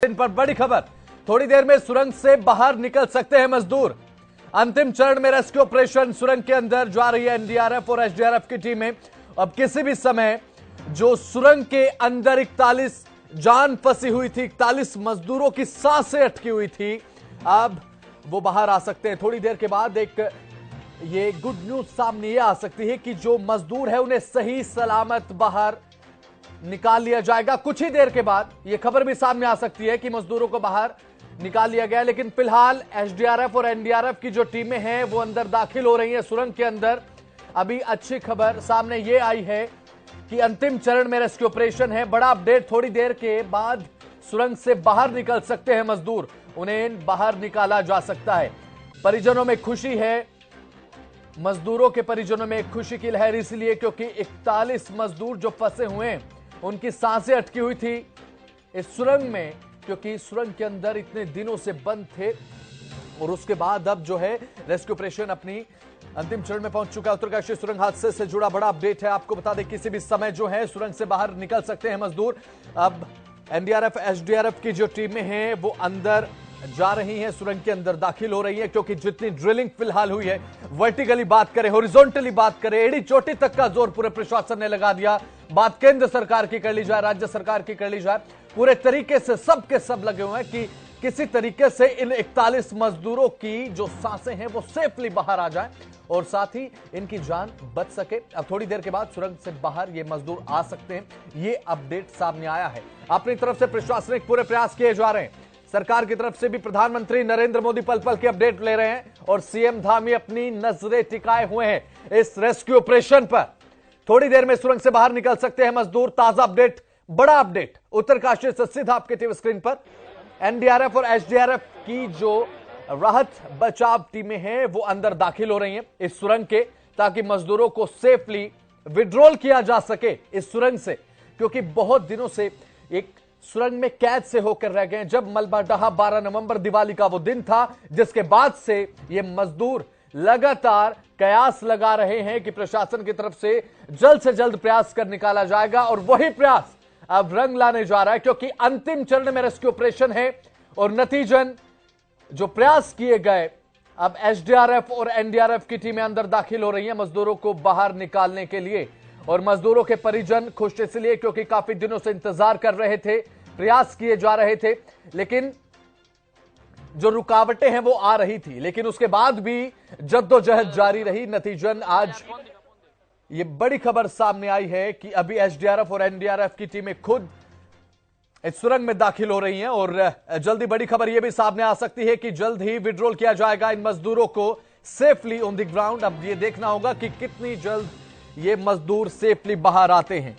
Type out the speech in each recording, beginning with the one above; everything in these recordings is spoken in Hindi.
इन पर बड़ी खबर, थोड़ी देर में सुरंग से बाहर निकल सकते हैं मजदूर। अंतिम चरण में रेस्क्यू ऑपरेशन सुरंग के अंदर जा रही है एनडीआरएफ और एसडीआरएफ की टीमें। अब किसी भी समय जो सुरंग के अंदर 41 जान फंसी हुई थी, 41 मजदूरों की सांसें अटकी हुई थी, अब वो बाहर आ सकते हैं। थोड़ी देर के बाद एक ये गुड न्यूज सामने ये आ सकती है कि जो मजदूर है उन्हें सही सलामत बाहर निकाल लिया जाएगा। कुछ ही देर के बाद यह खबर भी सामने आ सकती है कि मजदूरों को बाहर निकाल लिया गया, लेकिन फिलहाल एसडीआरएफ और एनडीआरएफ की जो टीमें हैं वो अंदर दाखिल हो रही हैं सुरंग के अंदर। अभी अच्छी खबर सामने ये आई है कि अंतिम चरण में रेस्क्यू ऑपरेशन है। बड़ा अपडेट, थोड़ी देर के बाद सुरंग से बाहर निकल सकते हैं मजदूर, उन्हें बाहर निकाला जा सकता है। परिजनों में खुशी है, मजदूरों के परिजनों में एक खुशी की लहर इसलिए क्योंकि 41 मजदूर जो फंसे हुए हैं उनकी सांसें अटकी हुई थी इस सुरंग में, क्योंकि सुरंग के अंदर इतने दिनों से बंद थे। और उसके बाद अब जो है रेस्क्यू ऑपरेशन अपनी अंतिम चरण में पहुंच चुका है। उत्तरकाशी सुरंग हादसे से जुड़ा बड़ा अपडेट है, आपको बता दें किसी भी समय जो है सुरंग से बाहर निकल सकते हैं मजदूर। अब एनडीआरएफ एसडीआरएफ की जो टीमें हैं वो अंदर जा रही हैं, सुरंग के अंदर दाखिल हो रही है, क्योंकि जितनी ड्रिलिंग फिलहाल हुई है, वर्टिकली बात करें, हॉरिजॉन्टली बात करें, एड़ी चोटी तक का जोर पूरे प्रशासन ने लगा दिया। बात केंद्र सरकार की कर ली जाए, राज्य सरकार की कर ली जाए, पूरे तरीके से सब के सब लगे हुए हैं कि किसी तरीके से इन 41 मजदूरों की जो सांसें हैं वो सेफली बाहर आ जाए और साथ ही इनकी जान बच सके। अब थोड़ी देर के बाद सुरंग से बाहर ये मजदूर आ सकते हैं, ये अपडेट सामने आया है। अपनी तरफ से प्रशासनिक पूरे प्रयास किए जा रहे हैं। सरकार की तरफ से भी प्रधानमंत्री नरेंद्र मोदी पल पल की अपडेट ले रहे हैं और सीएम धामी अपनी नजरें टिकाए हुए हैं इस रेस्क्यू ऑपरेशन पर। थोड़ी देर में सुरंग से बाहर निकल सकते हैं मजदूर। ताजा अपडेट, बड़ा अपडेट उत्तरकाशी से सीधा आपके टीवी स्क्रीन पर। एनडीआरएफ और एसडीआरएफ की जो राहत बचाव टीमें हैं वो अंदर दाखिल हो रही हैं इस सुरंग के, ताकि मजदूरों को सेफली विड्रॉल किया जा सके इस सुरंग से, क्योंकि बहुत दिनों से एक सुरंग में कैद से होकर रह गए। जब मलबा ढहा 12 नवंबर दिवाली का वो दिन था, जिसके बाद से ये मजदूर लगातार कयास लगा रहे हैं कि प्रशासन की तरफ से जल्द प्रयास कर निकाला जाएगा। और वही प्रयास अब रंग लाने जा रहा है, क्योंकि अंतिम चरण में रेस्क्यू ऑपरेशन है और नतीजन जो प्रयास किए गए, अब एसडीआरएफ और एनडीआरएफ की टीमें अंदर दाखिल हो रही हैं मजदूरों को बाहर निकालने के लिए। और मजदूरों के परिजन खुश इसलिए क्योंकि काफी दिनों से इंतजार कर रहे थे, प्रयास किए जा रहे थे, लेकिन जो रुकावटें हैं वो आ रही थी, लेकिन उसके बाद भी जद्दोजहद जारी रही। नतीजन आज ये बड़ी खबर सामने आई है कि अभी एसडीआरएफ और एनडीआरएफ की टीमें खुद इस सुरंग में दाखिल हो रही हैं और जल्दी बड़ी खबर यह भी सामने आ सकती है कि जल्द ही विड्रॉल किया जाएगा इन मजदूरों को सेफली ऑन द ग्राउंड। अब ये देखना होगा कि कितनी जल्द ये मजदूर सेफली बाहर आते हैं।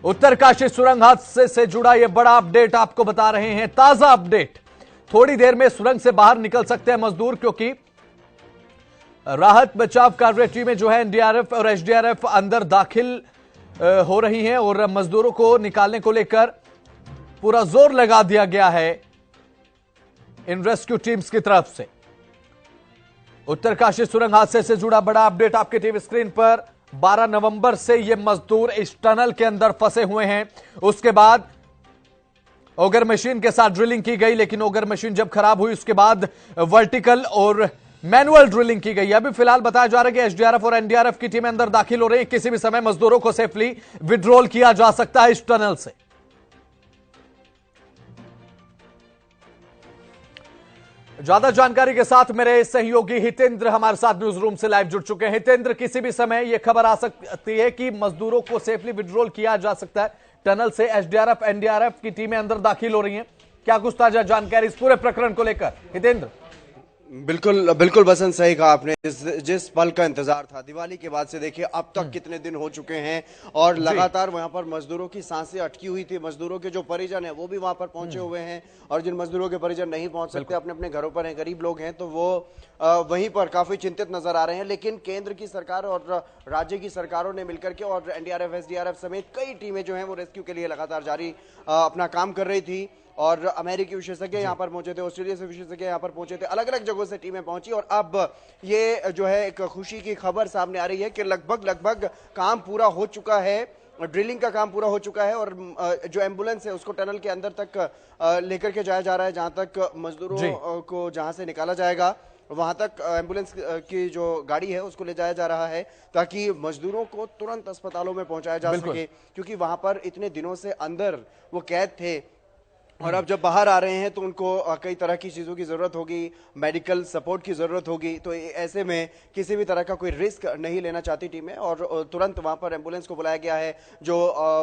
उत्तरकाशी सुरंग हादसे से जुड़ा यह बड़ा अपडेट आपको बता रहे हैं, ताजा अपडेट। थोड़ी देर में सुरंग से बाहर निकल सकते हैं मजदूर, क्योंकि राहत बचाव कार्य टीमें जो है एनडीआरएफ और एसडीआरएफ अंदर दाखिल हो रही हैं और मजदूरों को निकालने को लेकर पूरा जोर लगा दिया गया है इन रेस्क्यू टीम्स की तरफ से। उत्तरकाशी सुरंग हादसे से जुड़ा बड़ा अपडेट आपके टीवी स्क्रीन पर। 12 नवंबर से ये मजदूर इस टनल के अंदर फंसे हुए हैं। उसके बाद ओगर मशीन के साथ ड्रिलिंग की गई, लेकिन ओगर मशीन जब खराब हुई उसके बाद वर्टिकल और मैनुअल ड्रिलिंग की गई। अभी फिलहाल बताया जा रहा है कि एसडीआरएफ और एनडीआरएफ की टीमें अंदर दाखिल हो रही है। किसी भी समय मजदूरों को सेफली विड्रॉल किया जा सकता है इस टनल से। ज्यादा जानकारी के साथ मेरे सहयोगी हितेंद्र हमारे साथ न्यूज रूम से लाइव जुड़ चुके हैं। हितेंद्र, किसी भी समय यह खबर आ सकती है कि मजदूरों को सेफली विड्रॉल किया जा सकता है टनल से। एसडीआरएफ एनडीआरएफ की टीमें अंदर दाखिल हो रही हैं, क्या कुछ ताजा जानकारी इस पूरे प्रकरण को लेकर हितेंद्र? बिल्कुल बिल्कुल बसंत, सही कहा आपने। जिस पल का इंतजार था दिवाली के बाद से, देखिए अब तक कितने दिन हो चुके हैं और लगातार वहां पर मजदूरों की सांसें अटकी हुई थी। मजदूरों के जो परिजन हैं वो भी वहां पर पहुंचे हुए हैं और जिन मजदूरों के परिजन नहीं पहुंच सकते, अपने अपने घरों पर हैं, गरीब लोग हैं, तो वो वहीं पर काफी चिंतित नजर आ रहे हैं। लेकिन केंद्र की सरकार और राज्य की सरकारों ने मिलकर के और एनडीआरएफ एसडीआरएफ समेत कई टीमें जो हैं वो रेस्क्यू के लिए लगातार जारी अपना काम कर रही थी। और अमेरिकी विशेषज्ञ यहाँ पर पहुंचे थे, ऑस्ट्रेलिया से विशेषज्ञ यहाँ पर पहुंचे थे, अलग अलग जगहों से टीमें पहुंची और अब ये जो है एक खुशी की खबर सामने आ रही है कि लगभग काम पूरा हो चुका है ड्रिलिंग का काम पूरा हो चुका है और जो एम्बुलेंस है उसको टनल के अंदर तक लेकर के जाया जा रहा है, जहां तक मजदूरों को जहां से निकाला जाएगा वहां तक एम्बुलेंस की जो गाड़ी है उसको ले जाया जा रहा है, ताकि मजदूरों को तुरंत अस्पतालों में पहुंचाया जा सके, क्योंकि वहां पर इतने दिनों से अंदर वो कैद थे और अब जब बाहर आ रहे हैं तो उनको कई तरह की चीज़ों की ज़रूरत होगी, मेडिकल सपोर्ट की ज़रूरत होगी। तो ऐसे में किसी भी तरह का कोई रिस्क नहीं लेना चाहती टीमें और तुरंत वहां पर एम्बुलेंस को बुलाया गया है। जो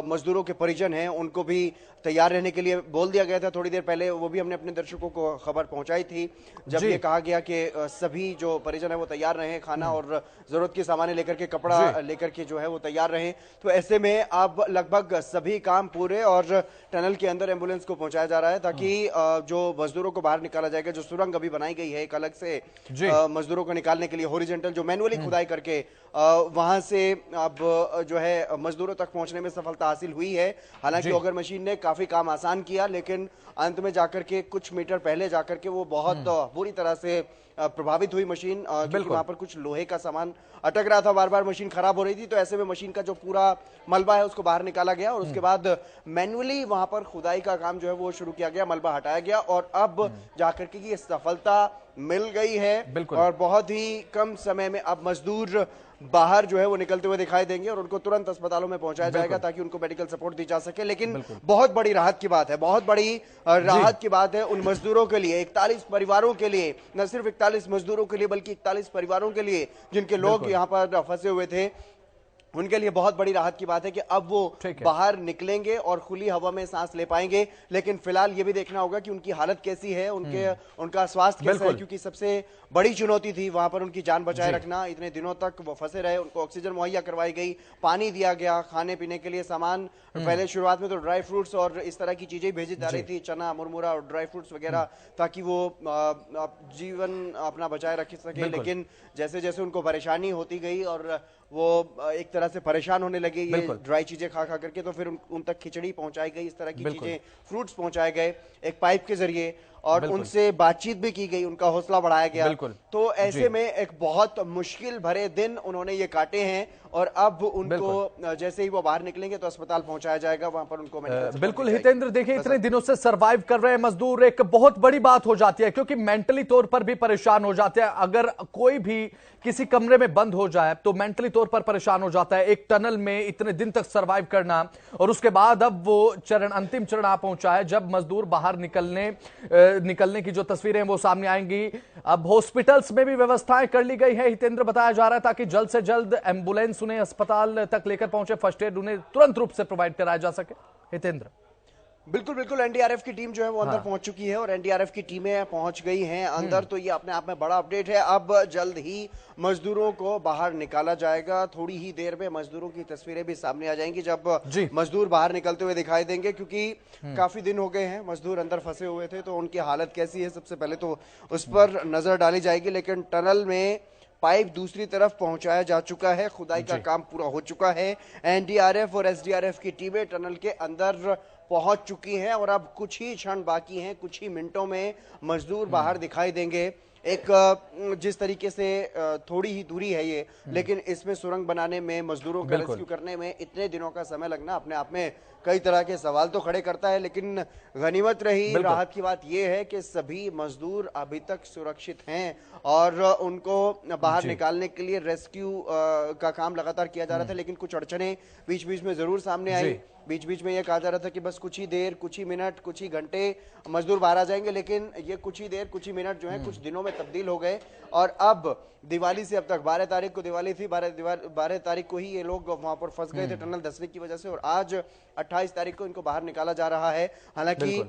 मजदूरों के परिजन हैं उनको भी तैयार रहने के लिए बोल दिया गया था थोड़ी देर पहले, वो भी हमने अपने दर्शकों को खबर पहुंचाई थी जब ये कहा गया कि सभी जो परिजन है वो तैयार रहें, खाना और ज़रूरत के सामान लेकर के, कपड़ा लेकर के जो है वो तैयार रहें। तो ऐसे में अब लगभग सभी काम पूरे और टनल के अंदर एम्बुलेंस को पहुंचाया जा रहा है, ताकि जो मजदूरों को बाहर निकाला जाएगा। जो सुरंग अभी बनाई गई है एक अलग से मजदूरों को निकालने के लिए, हॉरिजॉन्टल जो मैनुअली खुदाई करके वहां से अब जो है मजदूरों तक पहुंचने में सफलता हासिल हुई है। हालांकि ऑगर मशीन ने काफी काम आसान किया, लेकिन अंत में जाकर के कुछ मीटर पहले जाकर के वो बहुत बुरी तरह से प्रभावित हुई मशीन, क्योंकि वहां पर कुछ लोहे का सामान अटक रहा था, बार बार मशीन खराब हो रही थी। तो ऐसे में मशीन का जो पूरा मलबा है उसको बाहर निकाला गया और उसके बाद मैन्युअली वहां पर खुदाई का काम जो है वो शुरू किया गया, मलबा हटाया गया और अब जाकर के ये सफलता मिल गई है और बहुत ही कम समय में अब मजदूर बाहर जो है वो निकलते हुए दिखाई देंगे और उनको तुरंत अस्पतालों में पहुंचाया जाएगा ताकि उनको मेडिकल सपोर्ट दी जा सके। लेकिन बहुत बड़ी राहत की बात है, बहुत बड़ी राहत की बात है उन मजदूरों के लिए, 41 परिवारों के लिए, न सिर्फ 41 मजदूरों के लिए बल्कि 41 परिवारों के लिए जिनके लोग यहाँ पर फंसे हुए थे, उनके लिए बहुत बड़ी राहत की बात है कि अब वो बाहर निकलेंगे और खुली हवा में सांस ले पाएंगे। लेकिन फिलहाल ये भी देखना होगा कि उनकी हालत कैसी है, उनका स्वास्थ्य कैसा है, क्योंकि सबसे बड़ी चुनौती थी वहां पर उनकी जान बचाए रखना। इतने दिनों तक वो फंसे रहे, उनको ऑक्सीजन मुहैया करवाई गई, पानी दिया गया, खाने पीने के लिए सामान, पहले शुरुआत में तो ड्राई फ्रूट्स और इस तरह की चीजें भेजी जा रही थी, चना, मुरमुरा और ड्राई फ्रूट्स वगैरह, ताकि वो जीवन अपना बचाए रख सके। लेकिन जैसे जैसे उनको परेशानी होती गई और वो एक तरह से परेशान होने लगे ये ड्राई चीजें खा खा करके, तो फिर उन तक खिचड़ी पहुंचाई गई, इस तरह की चीजें, फ्रूट्स पहुंचाए गए एक पाइप के जरिए और उनसे बातचीत भी की गई, उनका हौसला बढ़ाया गया। तो ऐसे में एक बहुत मुश्किल भरे दिन उन्होंने ये काटे हैं और अब उनको जैसे ही वो बाहर निकलेंगे तो अस्पताल पहुंचाया जाएगा, वहां पर उनको बिल्कुल हितेंद्र, देखिए इतने दिनों से सरवाइव कर रहे हैं मजदूर, एक बहुत बड़ी बात हो जाती है क्योंकि मेंटली तौर पर भी परेशान हो जाते हैं। अगर कोई भी किसी कमरे में बंद हो जाए तो मेंटली तौर पर परेशान हो जाता है। एक टनल में इतने दिन तक सरवाइव करना और उसके बाद अब वो अंतिम चरण आ पहुंचा है जब मजदूर बाहर निकलने की जो तस्वीरें वो सामने आएंगी। अब हॉस्पिटल्स में भी व्यवस्थाएं कर ली गई है, हितेंद्र बताया जा रहा है, ताकि जल्द से जल्द एम्बुलेंस उन्हें अस्पताल तक लेकर पहुंचे, फर्स्ट एड उन्हें तुरंत रूप से प्रोवाइड कराया जा सके। हितेंद्र बिल्कुल बिल्कुल, एनडीआरएफ की टीम जो है वो अंदर पहुंच चुकी है और एनडीआरएफ की टीमें पहुंच गई हैं अंदर, तो ये अपने आप में बड़ा अपडेट है। अब जल्द ही मजदूरों को बाहर निकाला जाएगा, थोड़ी ही देर में मजदूरों की तस्वीरें भी सामने आ जाएंगी जब मजदूर बाहर निकलते हुए दिखाई देंगे, क्योंकि काफी दिन हो गए हैं मजदूर अंदर फंसे हुए थे, तो उनकी हालत कैसी है सबसे पहले तो उस पर नजर डाली जाएगी। लेकिन टनल में पाइप दूसरी तरफ पहुंचाया जा चुका है, खुदाई का काम पूरा हो चुका है, एनडीआरएफ और एसडीआरएफ की टीमें टनल के अंदर पहुंच चुकी हैं और अब कुछ ही क्षण बाकी हैं, कुछ ही मिनटों में मजदूर बाहर दिखाई देंगे। एक जिस तरीके से थोड़ी ही दूरी है ये, लेकिन इसमें सुरंग बनाने में, मजदूरों को रेस्क्यू करने में इतने दिनों का समय लगना अपने आप में कई तरह के सवाल तो खड़े करता है। लेकिन गनीमत रही, राहत की बात यह है कि सभी मजदूर अभी तक सुरक्षित हैं और उनको बाहर निकालने के लिए रेस्क्यू का काम लगातार किया जा रहा था। लेकिन कुछ अड़चने बीच बीच में जरूर सामने आई, बीच बीच में यह कहा जा रहा था कि बस कुछ ही देर, कुछ ही मिनट, कुछ ही घंटे मजदूर बाहर आ जाएंगे, लेकिन ये कुछ ही देर, कुछ ही मिनट जो है कुछ दिनों में तब्दील हो गए। और अब दिवाली से अब तक 12 तारीख को दिवाली थी, 12 तारीख को ही ये लोग वहां पर फंस गए थे टनल धंसने की वजह से, और आज 28 तारीख को इनको बाहर निकाला जा रहा है। हालांकि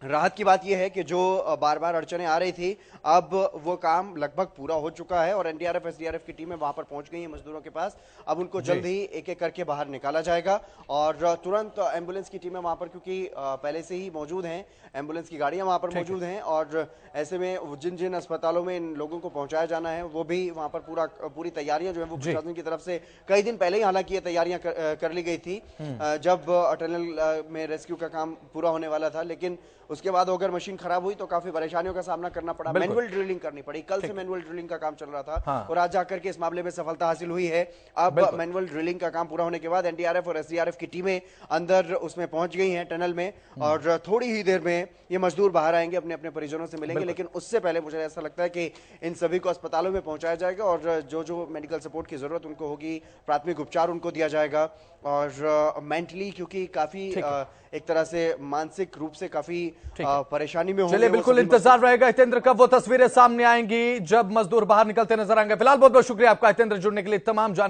राहत की बात यह है कि जो बार बार अड़चने आ रही थी, अब वो काम लगभग पूरा हो चुका है और एनडीआरएफ एसडीआरएफ की टीमें वहां पर पहुंच गई हैं मजदूरों के पास। अब उनको जल्द ही एक एक करके बाहर निकाला जाएगा और तुरंत एम्बुलेंस की टीमें वहां पर, क्योंकि पहले से ही मौजूद हैं, एम्बुलेंस की गाड़ियां वहां पर मौजूद हैं और ऐसे में जिन जिन अस्पतालों में इन लोगों को पहुंचाया जाना है वो भी वहां पर पूरी तैयारियां जो है वो प्रशासन की तरफ से कई दिन पहले ही हालांकि ये तैयारियां कर ली गई थी जब टनल में रेस्क्यू का काम पूरा होने वाला था। लेकिन उसके बाद अगर मशीन खराब हुई तो काफी परेशानियों का सामना करना पड़ा, मैनुअल ड्रिलिंग करनी पड़ी। कल से मैनुअल ड्रिलिंग का काम चल रहा था और आज जाकर के इस मामले में सफलता हासिल हुई है। अब मैनुअल ड्रिलिंग का काम पूरा होने के बाद एनडीआरएफ और एसडीआरएफ की टीमें अंदर उसमें पहुंच गई हैं टनल में, और थोड़ी ही देर में ये मजदूर बाहर आएंगे, अपने अपने परिजनों से मिलेंगे। लेकिन उससे पहले मुझे ऐसा लगता है कि इन सभी को अस्पतालों में पहुंचाया जाएगा और जो जो मेडिकल सपोर्ट की जरूरत उनको होगी, प्राथमिक उपचार उनको दिया जाएगा। और मेंटली क्योंकि काफी एक तरह से मानसिक रूप से काफी परेशानी में होंगे। चलिए, बिल्कुल इंतजार रहेगा हितेंद्र, कब वो तस्वीरें सामने आएंगी जब मजदूर बाहर निकलते नजर आएंगे। फिलहाल बहुत बहुत शुक्रिया आपका हितेंद्र, जुड़ने के लिए तमाम जानकारी